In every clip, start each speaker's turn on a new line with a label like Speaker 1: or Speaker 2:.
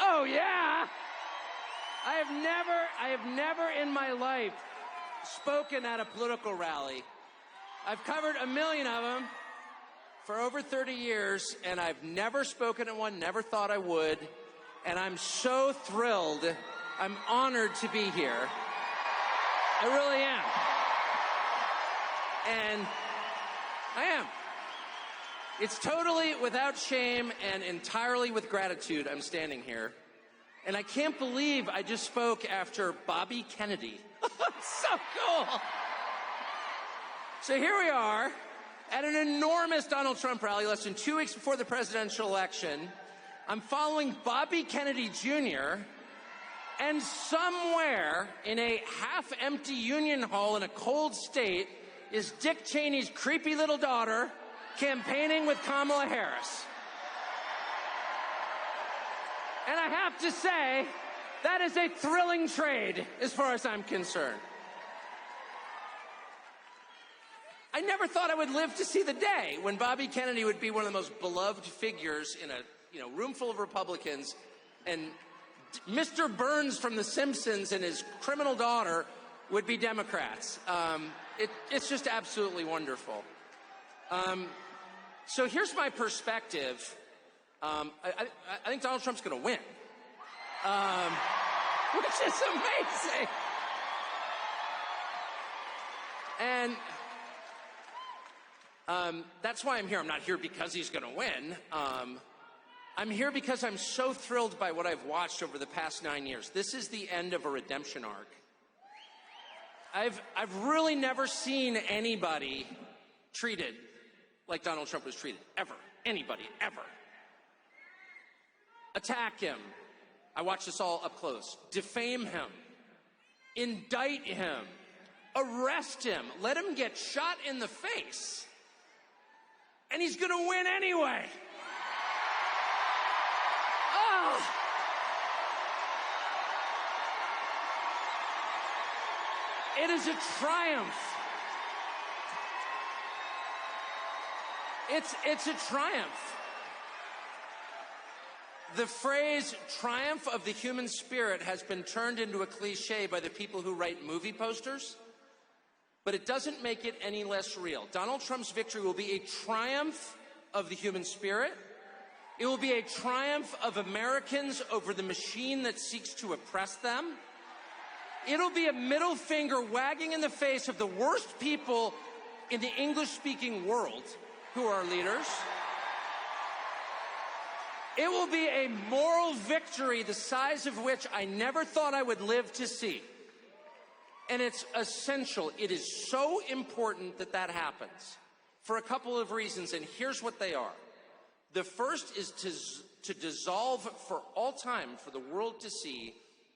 Speaker 1: Oh, yeah. I have never in my life spoken at a political rally. I've covered a million of them for over 30 years, and I've never spoken at one, never thought I would. And I'm so thrilled. I'm honored to be here. I really am. And I am. It's totally without shame and entirely with gratitude I'm standing here. And I can't believe I just spoke after Bobby Kennedy. So cool. So here we are at an enormous Donald Trump rally less than 2 weeks before the presidential election. I'm following Bobby Kennedy Jr., and somewhere in a half-empty union hall in a cold state is Dick Cheney's creepy little daughter campaigning with Kamala Harris. And I have to say, that is a thrilling trade as far as I'm concerned. I never thought I would live to see the day when Bobby Kennedy would be one of the most beloved figures in a room full of Republicans, and Mr. Burns from The Simpsons and his criminal daughter would be Democrats. It's just absolutely wonderful. So here's my perspective. I think Donald Trump's going to win, which is amazing. And that's why I'm here. I'm not here because he's going to win. I'm here because I'm so thrilled by what I've watched over the past 9 years. This is the end of a redemption arc. I've really never seen anybody treated like Donald Trump was treated, ever. Anybody, ever. Attack him. I watched this all up close. Defame him. Indict him. Arrest him. Let him get shot in the face. And he's going to win anyway. Oh. It is a triumph. It's a triumph. The phrase triumph of the human spirit has been turned into a cliche by the people who write movie posters, but it doesn't make it any less real. Donald Trump's victory will be a triumph of the human spirit. It will be a triumph of Americans over the machine that seeks to oppress them. It'll be a middle finger wagging in the face of the worst people in the English-speaking world who are leaders. It will be a moral victory the size of which I never thought I would live to see. And it's essential. It is so important that that happens for a couple of reasons, and here's what they are. The first is to dissolve for all time, for the world to see,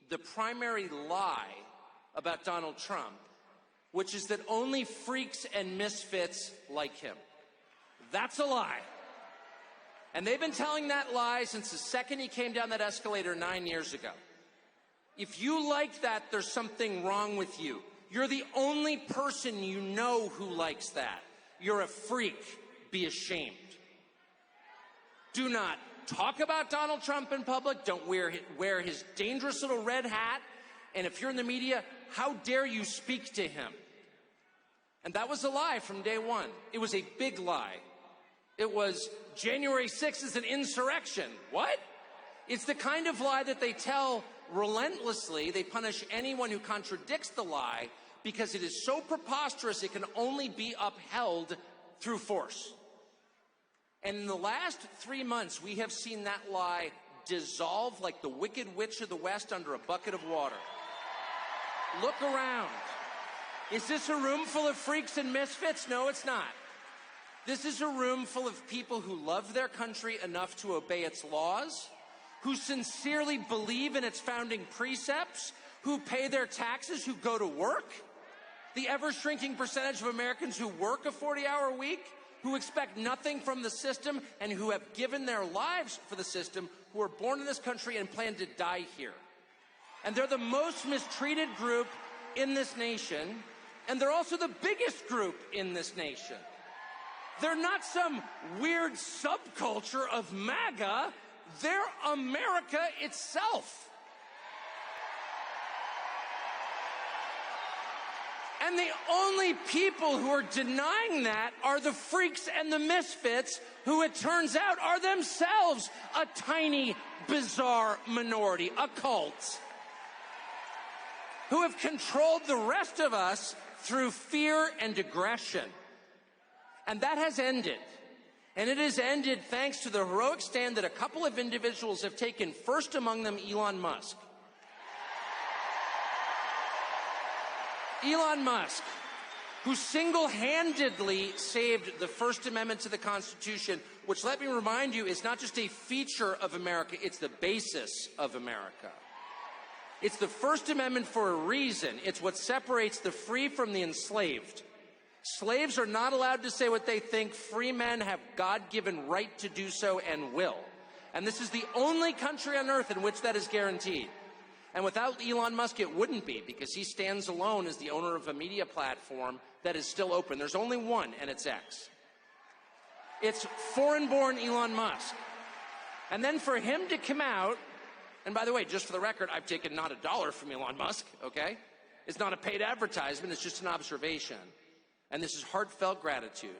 Speaker 1: the primary lie about Donald Trump, which is that only freaks and misfits like him. That's a lie. And they've been telling that lie since the second he came down that escalator 9 years ago. If you like that, there's something wrong with you. You're the only person you know who likes that. You're a freak. Be ashamed. Do not talk about Donald Trump in public. Don't wear his dangerous little red hat. And if you're in the media, how dare you speak to him? And that was a lie from day one. It was a big lie. It was January 6th is an insurrection. What? It's the kind of lie that they tell relentlessly. They punish anyone who contradicts the lie because it is so preposterous it can only be upheld through force. And in the last 3 months, we have seen that lie dissolve like the Wicked Witch of the West under a bucket of water. Look around. Is this a room full of freaks and misfits? No, it's not. This is a room full of people who love their country enough to obey its laws, who sincerely believe in its founding precepts, who pay their taxes, who go to work. The ever-shrinking percentage of Americans who work a 40-hour week, who expect nothing from the system, and who have given their lives for the system, who are born in this country and plan to die here. And they're the most mistreated group in this nation, and they're also the biggest group in this nation. They're not some weird subculture of MAGA. They're America itself. And the only people who are denying that are the freaks and the misfits, who it turns out are themselves a tiny, bizarre minority, a cult, who have controlled the rest of us through fear and aggression. And that has ended. And it has ended thanks to the heroic stand that a couple of individuals have taken, first among them Elon Musk. Elon Musk, who single-handedly saved the First Amendment to the Constitution, which, let me remind you, is not just a feature of America, it's the basis of America. It's the First Amendment for a reason. It's what separates the free from the enslaved. Slaves are not allowed to say what they think. Free men have God-given right to do so and will. And this is the only country on earth in which that is guaranteed. And without Elon Musk, it wouldn't be, because he stands alone as the owner of a media platform that is still open. There's only one, and it's X. It's foreign-born Elon Musk. And then for him to come out, and by the way, just for the record, I've taken not $1 from Elon Musk, okay? It's not a paid advertisement, it's just an observation. And this is heartfelt gratitude.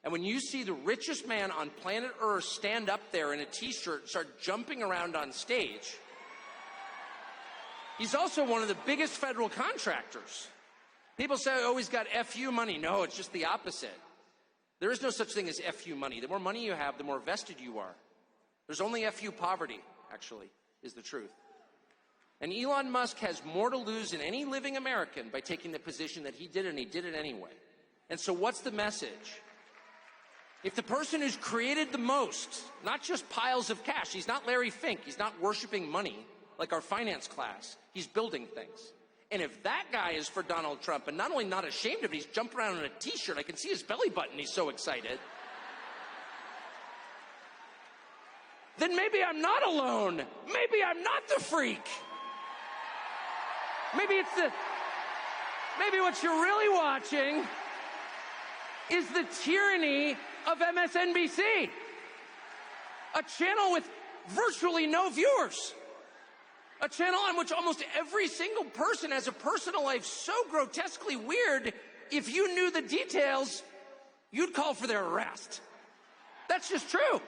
Speaker 1: And when you see the richest man on planet Earth stand up there in a t-shirt and start jumping around on stage, he's also one of the biggest federal contractors. People say, oh, he's got FU money. No, it's just the opposite. There is no such thing as FU money. The more money you have, the more vested you are. There's only FU poverty, actually, is the truth. And Elon Musk has more to lose than any living American by taking the position that he did, and he did it anyway. And so what's the message? If the person who's created the most, not just piles of cash, he's not Larry Fink, he's not worshiping money like our finance class, he's building things. And if that guy is for Donald Trump, and not only not ashamed of it, he's jumping around in a t-shirt, I can see his belly button, he's so excited, then maybe I'm not alone. Maybe I'm not the freak. Maybe what you're really watching is the tyranny of MSNBC, a channel with virtually no viewers, a channel on which almost every single person has a personal life so grotesquely weird, if you knew the details, you'd call for their arrest. That's just true.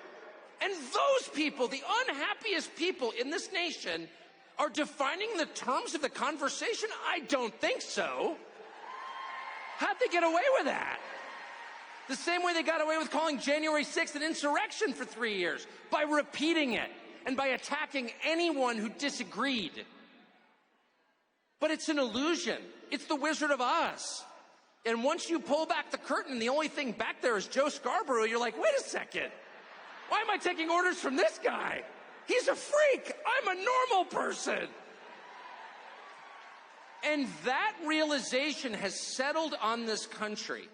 Speaker 1: And those people, the unhappiest people in this nation, are defining the terms of the conversation? I don't think so. How'd they get away with that? The same way they got away with calling January 6th an insurrection for 3 years, by repeating it and by attacking anyone who disagreed. But it's an illusion. It's the Wizard of Oz. And once you pull back the curtain, the only thing back there is Joe Scarborough, you're like, wait a second. Why am I taking orders from this guy? He's a freak. I'm a normal person. And that realization has settled on this country,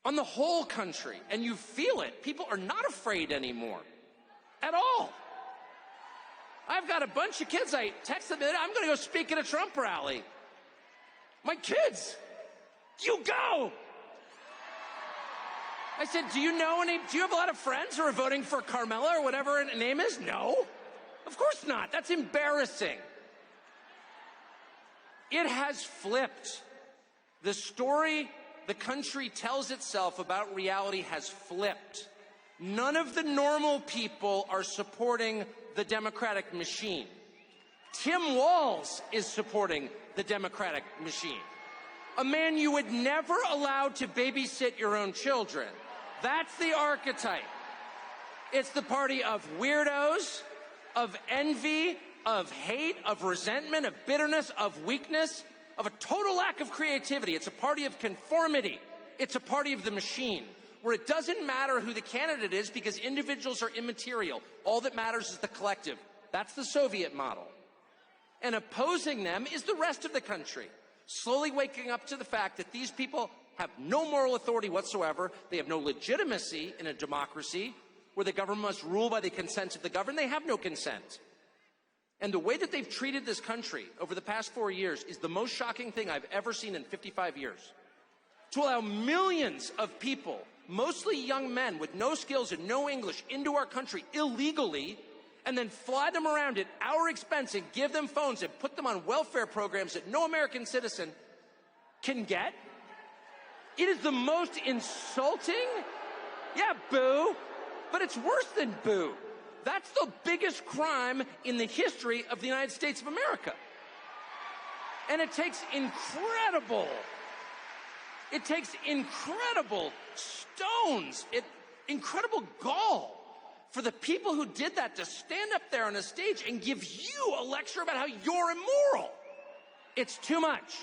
Speaker 1: on the whole country, and you feel it. People are not afraid anymore, at all. I've got a bunch of kids, I text them, I'm going to go speak at a Trump rally. My kids, you go. I said, do you have a lot of friends who are voting for Kamala or whatever her name is? No, of course not. That's embarrassing. It has flipped. The story the country tells itself about reality has flipped. None of the normal people are supporting the Democratic machine. Tim Walz is supporting the Democratic machine. A man you would never allow to babysit your own children. That's the archetype. It's the party of weirdos, of envy, of hate, of resentment, of bitterness, of weakness, of a total lack of creativity. It's a party of conformity. It's a party of the machine, where it doesn't matter who the candidate is because individuals are immaterial. All that matters is the collective. That's the Soviet model. And opposing them is the rest of the country, slowly waking up to the fact that these people have no moral authority whatsoever. They have no legitimacy in a democracy where the government must rule by the consent of the governed. They have no consent. And the way that they've treated this country over the past 4 years is the most shocking thing I've ever seen in 55 years. To allow millions of people mostly young men with no skills and no English into our country illegally, and then fly them around at our expense and give them phones and put them on welfare programs that no American citizen can get? It is the most insulting. Yeah, boo. But it's worse than boo. That's the biggest crime in the history of the United States of America. And it takes incredible stones, incredible gall for the people who did that to stand up there on a stage and give you a lecture about how you're immoral. It's too much.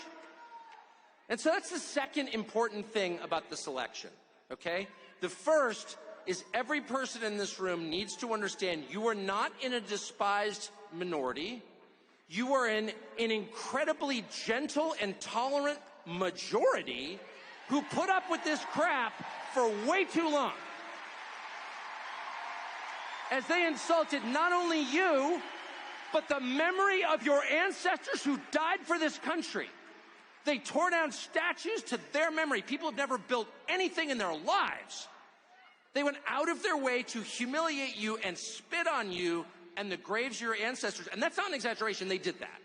Speaker 1: And so that's the second important thing about this election, okay? The first is every person in this room needs to understand you are not in a despised minority. You are in an incredibly gentle and tolerant majority who put up with this crap for way too long. As they insulted not only you, but the memory of your ancestors who died for this country. They tore down statues to their memory. People have never built anything in their lives. They went out of their way to humiliate you and spit on you and the graves of your ancestors. And that's not an exaggeration. They did that.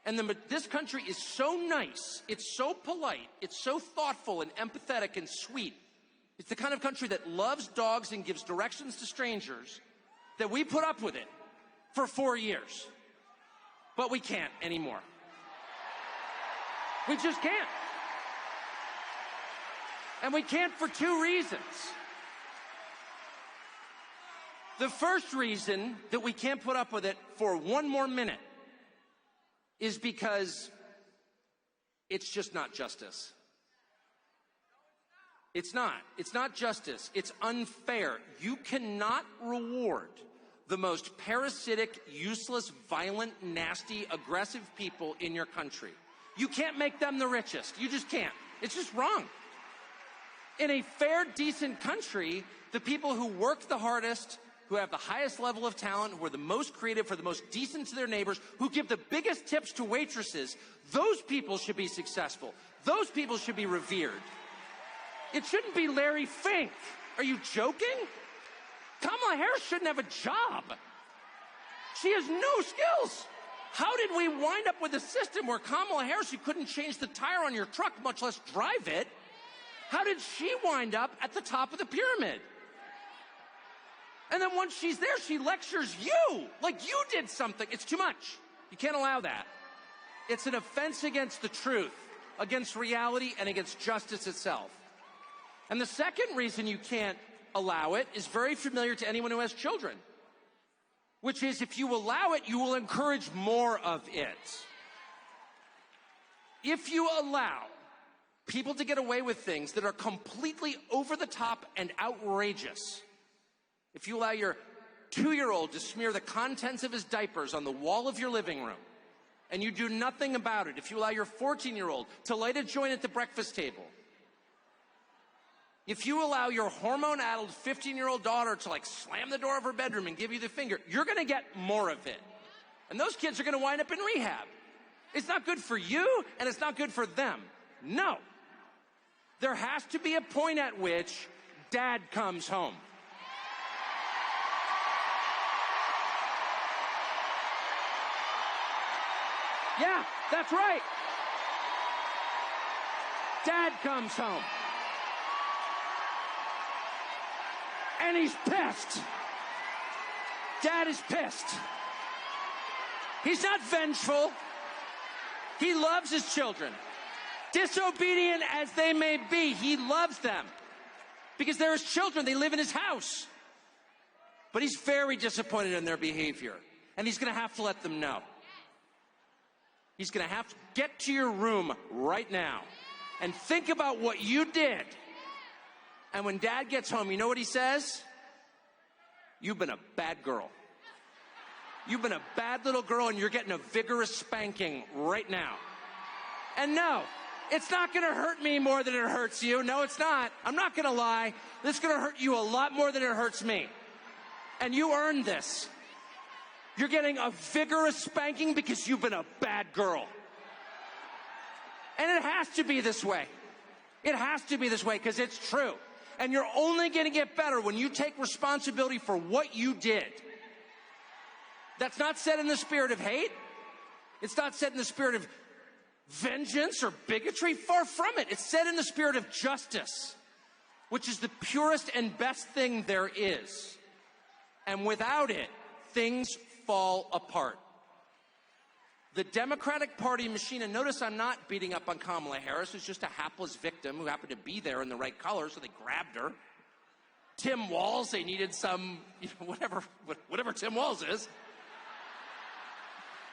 Speaker 1: And this country is so nice. It's so polite. It's so thoughtful and empathetic and sweet. It's the kind of country that loves dogs and gives directions to strangers, that we put up with it for 4 years. But we can't anymore. We just can't. And we can't for two reasons. The first reason that we can't put up with it for one more minute is because it's just not justice. It's not. It's not justice. It's unfair. You cannot reward the most parasitic, useless, violent, nasty, aggressive people in your country. You can't make them the richest. You just can't. It's just wrong. In a fair, decent country, the people who work the hardest, who have the highest level of talent, who are the most creative, who are the most decent to their neighbors, who give the biggest tips to waitresses, those people should be successful. Those people should be revered. It shouldn't be Larry Fink. Are you joking? Kamala Harris shouldn't have a job. She has no skills. How did we wind up with a system where Kamala Harris, you couldn't change the tire on your truck, much less drive it? How did she wind up at the top of the pyramid? And then once she's there, she lectures you like you did something. It's too much. You can't allow that. It's an offense against the truth, against reality, and against justice itself. And the second reason you can't allow it is very familiar to anyone who has children, which is if you allow it, you will encourage more of it. If you allow people to get away with things that are completely over the top and outrageous, if you allow your 2-year-old to smear the contents of his diapers on the wall of your living room, and you do nothing about it, if you allow your 14-year-old to light a joint at the breakfast table, if you allow your hormone-addled 15-year-old daughter to slam the door of her bedroom and give you the finger, you're going to get more of it. And those kids are going to wind up in rehab. It's not good for you, and it's not good for them. No. There has to be a point at which dad comes home. Yeah, that's right. Dad comes home. And he's pissed. Dad is pissed. He's not vengeful. He loves his children. Disobedient as they may be, he loves them. Because they're his children, they live in his house. But he's very disappointed in their behavior. And he's going to have to let them know. He's going to have to get to your room right now and think about what you did. And when dad gets home, you know what he says? You've been a bad girl. You've been a bad little girl, and you're getting a vigorous spanking right now. And no, it's not going to hurt me more than it hurts you. No, it's not. I'm not going to lie. This is going to hurt you a lot more than it hurts me. And you earned this. You're getting a vigorous spanking because you've been a bad girl. And it has to be this way. It has to be this way because it's true. And you're only going to get better when you take responsibility for what you did. That's not said in the spirit of hate. It's not said in the spirit of vengeance or bigotry. Far from it. It's said in the spirit of justice, which is the purest and best thing there is. And without it, things fall apart. The Democratic Party machine, and notice I'm not beating up on Kamala Harris, who's just a hapless victim who happened to be there in the right color, so they grabbed her. Tim Walz, they needed some, whatever Tim Walz is.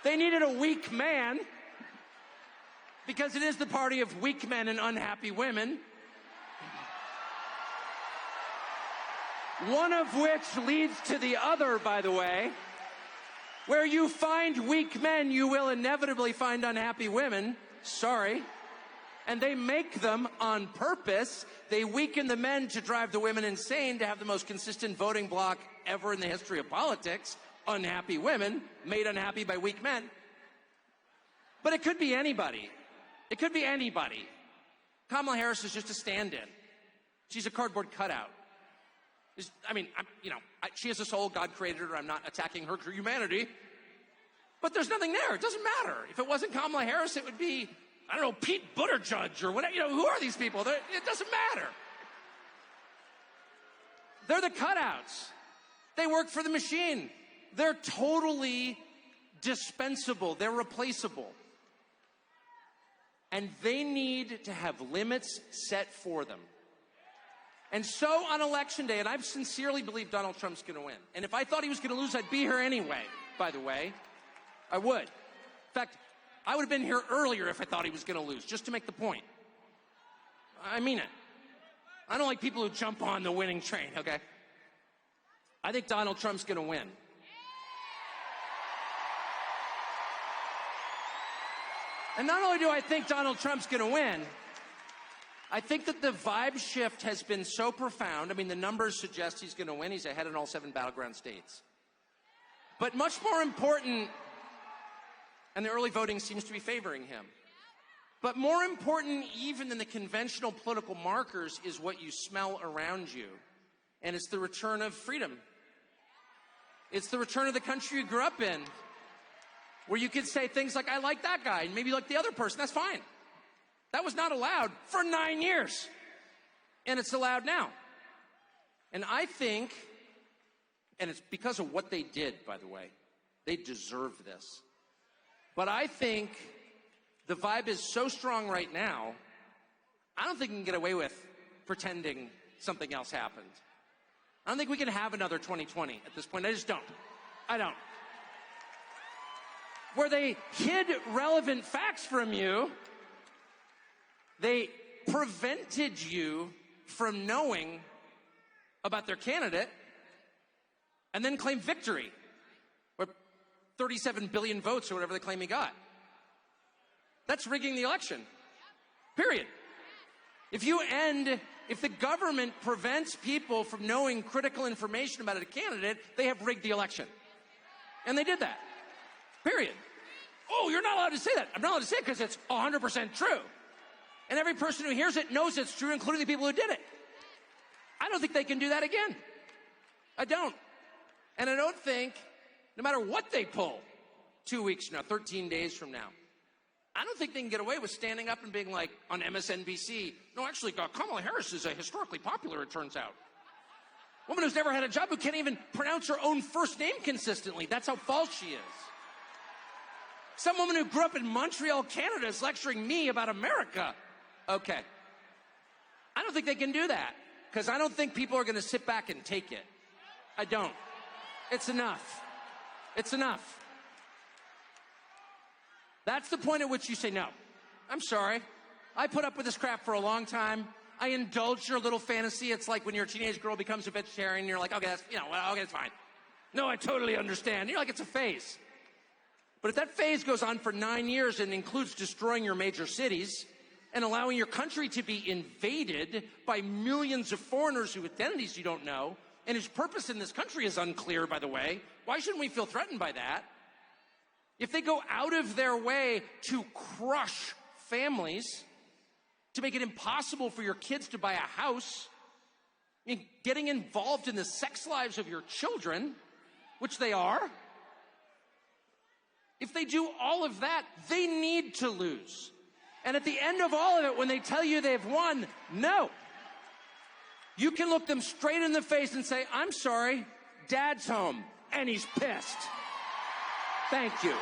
Speaker 1: They needed a weak man, because it is the party of weak men and unhappy women. One of which leads to the other, by the way. Where you find weak men, you will inevitably find unhappy women. Sorry. And they make them on purpose. They weaken the men to drive the women insane, to have the most consistent voting bloc ever in the history of politics. Unhappy women made unhappy by weak men. But it could be anybody. It could be anybody. Kamala Harris is just a stand-in. She's a cardboard cutout. She has a soul. God created her. I'm not attacking her humanity. But there's nothing there. It doesn't matter. If it wasn't Kamala Harris, it would be, I don't know, Pete Buttigieg or whatever. Who are these people? It doesn't matter. They're the cutouts. They work for the machine. They're totally dispensable. They're replaceable. And they need to have limits set for them. And so on Election Day, and I sincerely believe Donald Trump's going to win. And if I thought he was going to lose, I'd be here anyway, by the way. I would. In fact, I would have been here earlier if I thought he was going to lose, just to make the point. I mean it. I don't like people who jump on the winning train, okay? I think Donald Trump's going to win. And not only do I think Donald Trump's going to win, I think that the vibe shift has been so profound. I mean, the numbers suggest he's going to win. He's ahead in all 7 battleground states. But much more important, and the early voting seems to be favoring him. But more important even than the conventional political markers is what you smell around you. And it's the return of freedom. It's the return of the country you grew up in, where you could say things like, I like that guy, and maybe you like the other person. That's fine. That was not allowed for 9 years. And it's allowed now. And I think, and it's because of what they did, by the way. They deserve this. But I think the vibe is so strong right now, I don't think we can get away with pretending something else happened. I don't think we can have another 2020 at this point. I just don't. I don't. Where they hid relevant facts from you, they prevented you from knowing about their candidate and then claimed victory. Or 37 billion votes or whatever they claim he got. That's rigging the election. Period. If the government prevents people from knowing critical information about a candidate, they have rigged the election. And they did that. Period. Oh, you're not allowed to say that. I'm not allowed to say it because it's 100% true. And every person who hears it knows it's true, including the people who did it. I don't think they can do that again. I don't. And I don't think, no matter what they pull 2 weeks from now, 13 days from now, I don't think they can get away with standing up and being like on MSNBC, no, actually, Kamala Harris is historically popular, it turns out. Woman who's never had a job, who can't even pronounce her own first name consistently. That's how false she is. Some woman who grew up in Montreal, Canada is lecturing me about America. Okay. I don't think they can do that because I don't think people are going to sit back and take it. I don't. It's enough. It's enough. That's the point at which you say, no, I'm sorry. I put up with this crap for a long time. I indulge your little fantasy. It's like when your teenage girl becomes a vegetarian, you're like, okay, that's, okay, it's fine. No, I totally understand. You're like, it's a phase. But if that phase goes on for 9 years and includes destroying your major cities and allowing your country to be invaded by millions of foreigners whose identities you don't know and whose purpose in this country is unclear, by the way, why shouldn't we feel threatened by that? If they go out of their way to crush families, to make it impossible for your kids to buy a house, getting involved in the sex lives of your children, which they are. If they do all of that, they need to lose. And at the end of all of it, when they tell you they've won, no. You can look them straight in the face and say, I'm sorry, Dad's home, and he's pissed. Thank you.